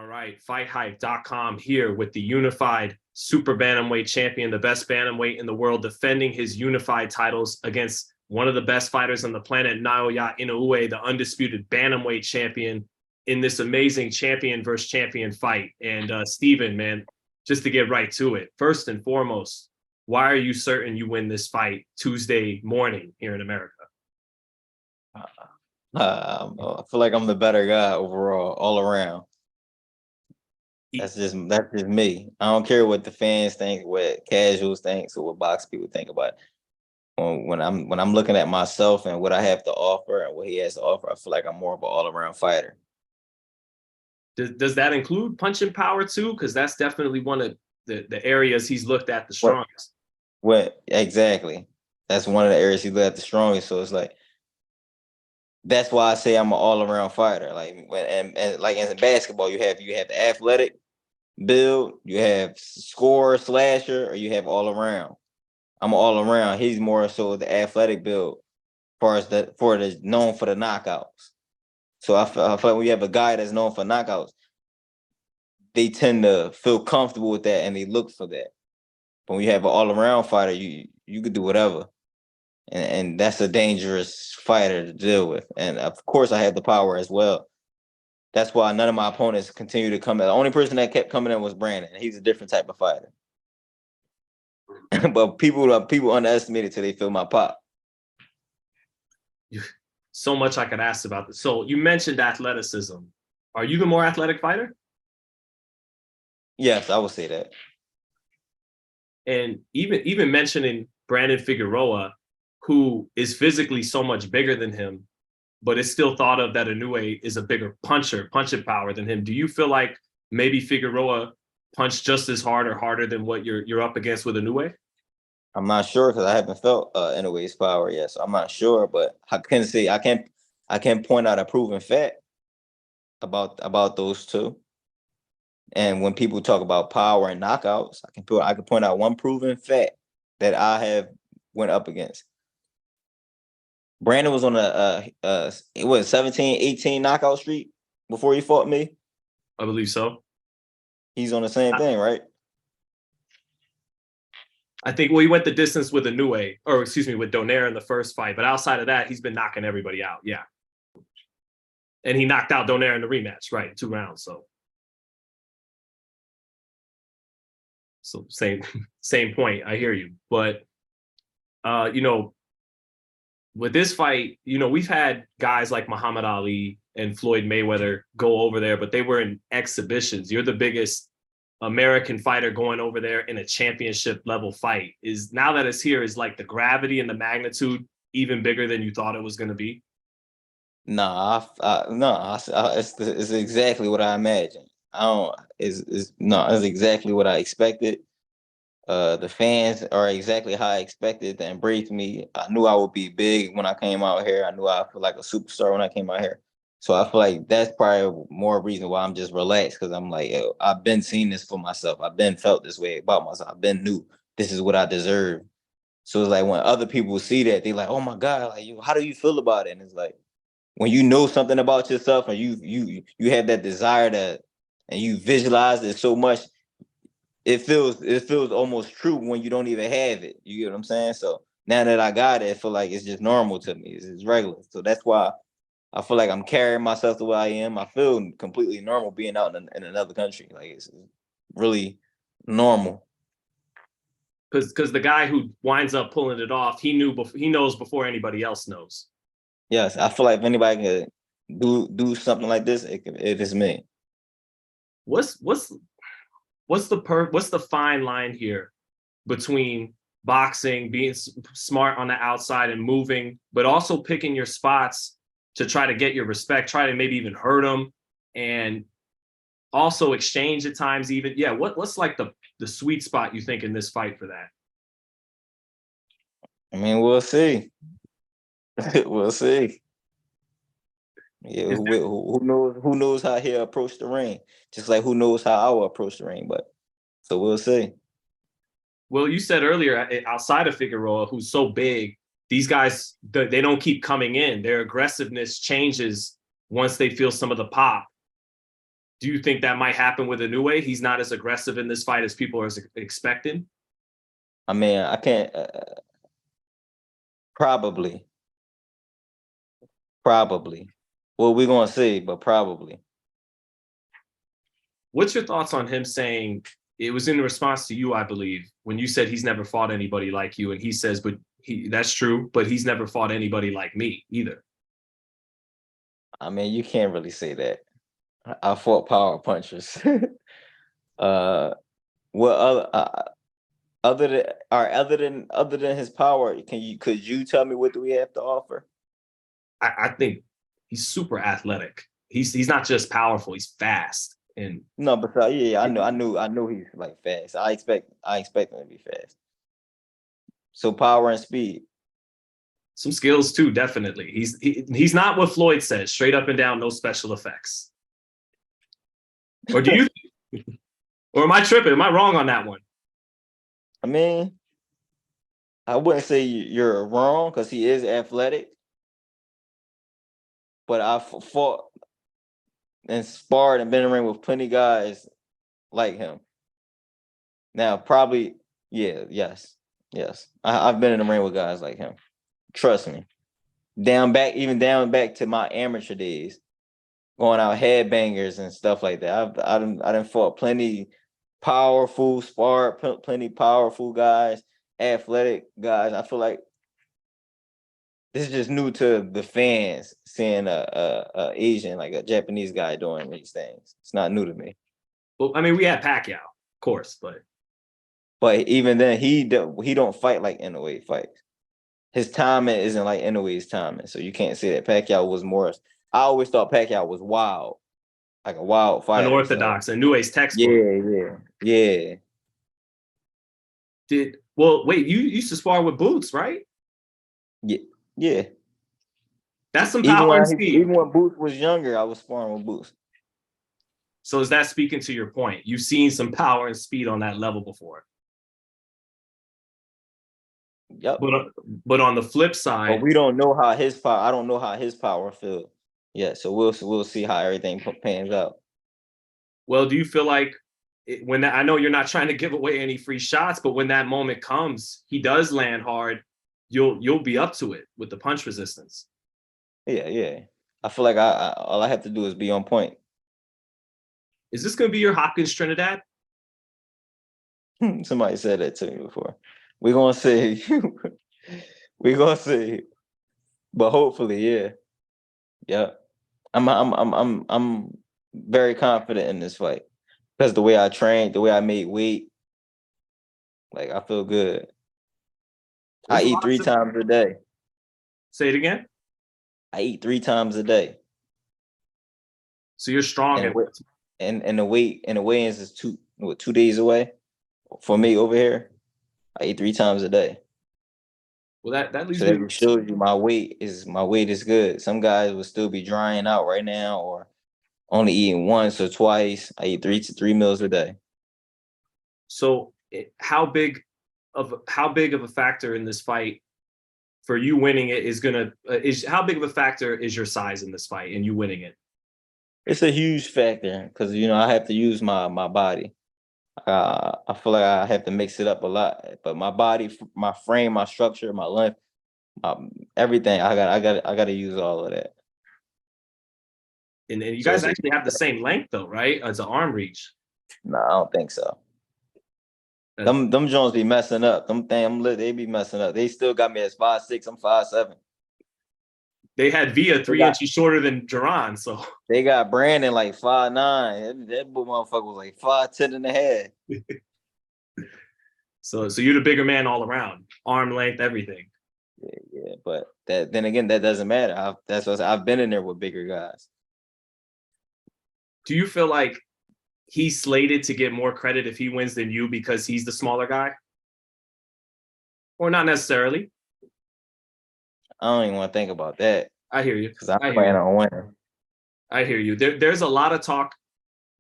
right, FightHype.com here with the unified super bantamweight champion, the best bantamweight in the world, defending his unified titles against one of the best fighters on the planet, Naoya Inoue, the undisputed bantamweight champion, in this amazing champion versus champion fight. And Steven, man, just to get right to it, first and foremost, why are you certain you win this fight Tuesday morning here in America? I feel like I'm the better guy overall, all around. That's just me. I don't care what the fans think, what casuals think, or what box people think about it. When I'm looking at myself and what I have to offer and what he has to offer, I feel like I'm more of an all-around fighter. Does that include punching power too? Because that's definitely one of the areas he's looked at the strongest. What exactly? That's one of the areas he looked at the strongest. So it's like, that's why I say I'm an all-around fighter. Like and like in basketball, you have the athletic build, you have score slasher, or you have all around. I'm all around. He's more so the athletic build, as far as known for the knockouts. So I feel like when you have a guy that's known for knockouts, they tend to feel comfortable with that and they look for that. But when you have an all-around fighter, you could do whatever. And that's a dangerous fighter to deal with. And of course, I have the power as well. That's why none of my opponents continue to come in. The only person that kept coming in was Brandon. He's a different type of fighter. But people underestimate it till they feel my pop. So much I could ask about this. So you mentioned athleticism. Are you the more athletic fighter? Yes, I would say that. And even mentioning Brandon Figueroa, who is physically so much bigger than him, but it's still thought of that Inoue is a bigger punching power than him. Do you feel like maybe Figueroa punched just as hard or harder than what you're up against with Inoue? I'm not sure because I haven't felt Inoue's power yet, so I'm not sure. But I can't point out a proven fact about those two. And when people talk about power and knockouts, I can point out one proven fact that I have went up against. Brandon was on it was 17, 18 knockout streak before he fought me. I believe so. He's on the same thing, right? I think, well, he went the distance with Inoue, or excuse me, with Donaire in the first fight. But outside of that, he's been knocking everybody out. Yeah. And he knocked out Donaire in the rematch, right? 2 rounds. So same point. I hear you. But, with this fight, we've had guys like Muhammad Ali and Floyd Mayweather go over there, but they were in exhibitions. You're the biggest American fighter going over there in a championship level fight. Now that it's here, is like the gravity and the magnitude even bigger than you thought it was going to be? No, it's exactly what I imagined. It's exactly what I expected. The fans are exactly how I expected to embrace me. I knew I would be big when I came out here. I knew I feel like a superstar when I came out here. So I feel like that's probably more reason why I'm just relaxed, because I'm like, yo, I've been seeing this for myself. I've been felt this way about myself. I've been knew this is what I deserve. So it's like when other people see that, they're like, oh my God, like, how do you feel about it? And it's like, when you know something about yourself and you have that desire and you visualize it so much, it feels almost true when you don't even have it. You get what I'm saying? So now that I got it, I feel like it's just normal to me. It's regular. So that's why I feel like I'm carrying myself the way I am. I feel completely normal being out in another country. Like, it's really normal. Because the guy who winds up pulling it off, he knows before anybody else knows. Yes, I feel like if anybody could do something like this, it is me. What's the fine line here between boxing, being smart on the outside and moving, but also picking your spots to try to get your respect, try to maybe even hurt them, and also exchange at times even? Yeah, what's like the sweet spot you think in this fight for that? I mean, we'll see. We'll see. Yeah, who knows how he'll approach the ring? Just like who knows how I will approach the ring. But so we'll see. Well, you said earlier, outside of Figueroa, who's so big, these guys, they don't keep coming in. Their aggressiveness changes once they feel some of the pop. Do you think that might happen with Inoue? He's not as aggressive in this fight as people are expecting. I mean, I can't. Probably. Well, we're gonna see, but probably. What's your thoughts on him saying it was in response to you, I believe, when you said he's never fought anybody like you, and he says, but that's true, but he's never fought anybody like me either. I mean, you can't really say that. I fought power punchers. What other than his power, could you tell me what do we have to offer? I think he's super athletic. He's not just powerful, he's fast. And no, but yeah, I knew he's like fast. I expect him to be fast. So power and speed. Some skills too, definitely. He's not what Floyd says, straight up and down, no special effects. Or do you or am I tripping? Am I wrong on that one? I mean, I wouldn't say you're wrong because he is athletic. But I fought and sparred and been in the ring with plenty of guys like him. Now, probably, yes. I've been in the ring with guys like him. Trust me. Even down back to my amateur days, going out headbangers and stuff like that. I done fought plenty powerful, sparred plenty powerful guys, athletic guys. I feel like this is just new to the fans seeing a Asian, like a Japanese guy doing these things. It's not new to me. Well, I mean, we had Pacquiao, of course, but even then, he don't fight like Inoue fights. His timing isn't like Inoue's timing, so you can't say that Pacquiao was more. I always thought Pacquiao was wild, like a wild fighter. Unorthodox, so. Inoue's textbook. Yeah. Wait, you used to spar with Boots, right? Yeah. That's some power and speed. Even when Boots was younger, I was sparring with Boots. So is that speaking to your point? You've seen some power and speed on that level before. Yep. But on the flip side, but we don't know how his power. I don't know how his power feels. Yeah, so we'll see how everything pans out. Well, do you feel like I know you're not trying to give away any free shots, but when that moment comes, he does land hard. You'll be up to it with the punch resistance. Yeah. I feel like all I have to do is be on point. Is this going to be your Hopkins Trinidad? Somebody said that to me before. We're gonna see. We're gonna see. But hopefully, yeah. I'm very confident in this fight because the way I trained, the way I made weight, like I feel good. I eat 3 times a day. Say it again. I eat 3 times a day. So you're strong. And the weigh-ins is 2 days away for me over here. I eat 3 times a day. Well, that leaves so that shows you my weight is good. Some guys will still be drying out right now or only eating once or twice. I eat 3 meals a day. So how big of a factor in this fight for you winning it is how big of a factor is your size in this fight and you winning it? It's a huge factor because I have to use my body. I feel like I have to mix it up a lot, but my body, my frame, my structure, my length, everything. I got to use all of that. And you guys actually have the same length though, right? As an arm reach. No, I don't think so. Them Jones be messing up. They be messing up. They still got me as 5'6". I'm 5'7". They had Villa 3 inches shorter than Duran, so they got Brandon like 5'9". That motherfucker was like 5'10" and a half. So you're the bigger man all around, arm length, everything. Yeah. But then again, that doesn't matter. I've been in there with bigger guys. Do you feel like he's slated to get more credit if he wins than you because he's the smaller guy? Or not necessarily? I don't even want to think about that. I hear you. Because I'm planning on winning. I hear you. There's a lot of talk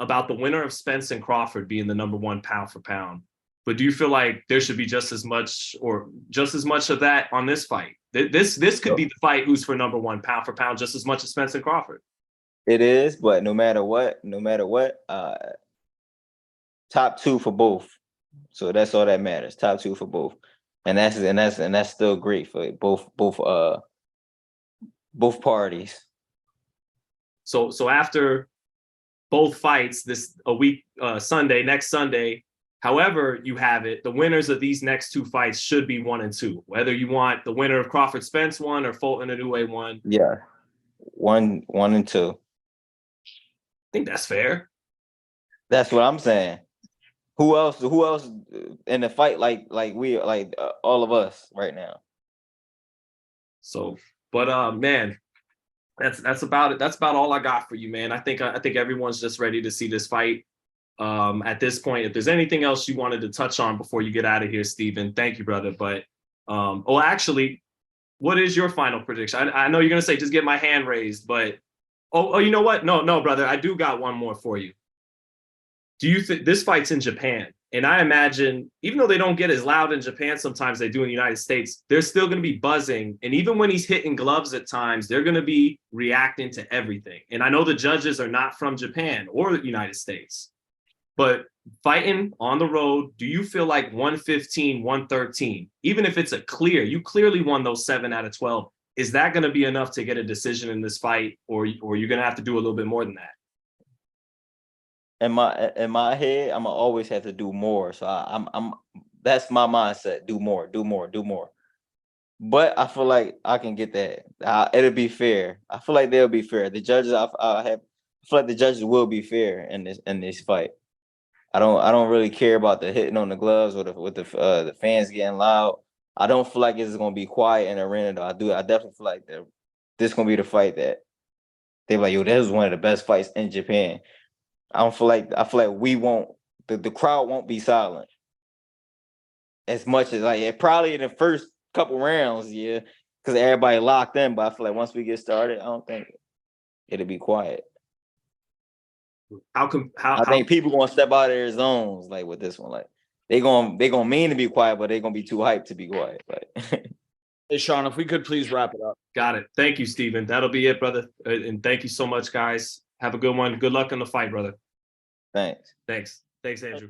about the winner of Spence and Crawford being the number 1 pound for pound. But do you feel like there should be just as much of that on this fight? This could be the fight who's for number 1 pound for pound just as much as Spence and Crawford. It is, but no matter what, top two for both. So that's all that matters. Top two for both, and that's still great for both parties. So after both fights, next Sunday, however you have it, the winners of these next two fights should be 1 and 2. Whether you want the winner of Crawford Spence 1 or Fulton Inoue 1. Yeah, 1 and 2. I think that's fair. That's what I'm saying. Who else in the fight like all of us right now? So, but man, that's about it. That's about all I got for you, man. I think everyone's just ready to see this fight. At this point, if there's anything else you wanted to touch on before you get out of here, Steven, thank you, brother. But actually, what is your final prediction? I know you're gonna say just get my hand raised, but you know what? No, brother, I do got one more for you. Do you think this fight's in Japan? And I imagine, even though they don't get as loud in Japan, sometimes they do in the United States, they're still going to be buzzing. And even when he's hitting gloves at times, they're going to be reacting to everything. And I know the judges are not from Japan or the United States, but fighting on the road, do you feel like 115, 113, even if it's you clearly won those 7 out of 12, is that going to be enough to get a decision in this fight? Or you're going to have to do a little bit more than that? In my head, I'm gonna always have to do more. So I'm that's my mindset. Do more. But I feel like I can get that. It'll be fair. I feel like they'll be fair. The judges, I feel like the judges will be fair in this fight. I don't really care about the hitting on the gloves or the fans getting loud. I don't feel like it's gonna be quiet in the arena though. I definitely feel like this gonna be the fight that they're like, yo, this is one of the best fights in Japan. I feel like we won't, the crowd won't be silent as much as probably in the first couple rounds, yeah, because everybody locked in. But I feel like once we get started, I don't think it'll be quiet. I think people gonna step out of their zones like with this one. Like they gonna mean to be quiet, but they're gonna be too hyped to be quiet. Like Hey Sean, if we could please wrap it up. Got it. Thank you, Steven. That'll be it, brother. And thank you so much, guys. Have a good one. Good luck in the fight, brother. Thanks. Thanks, Andrew.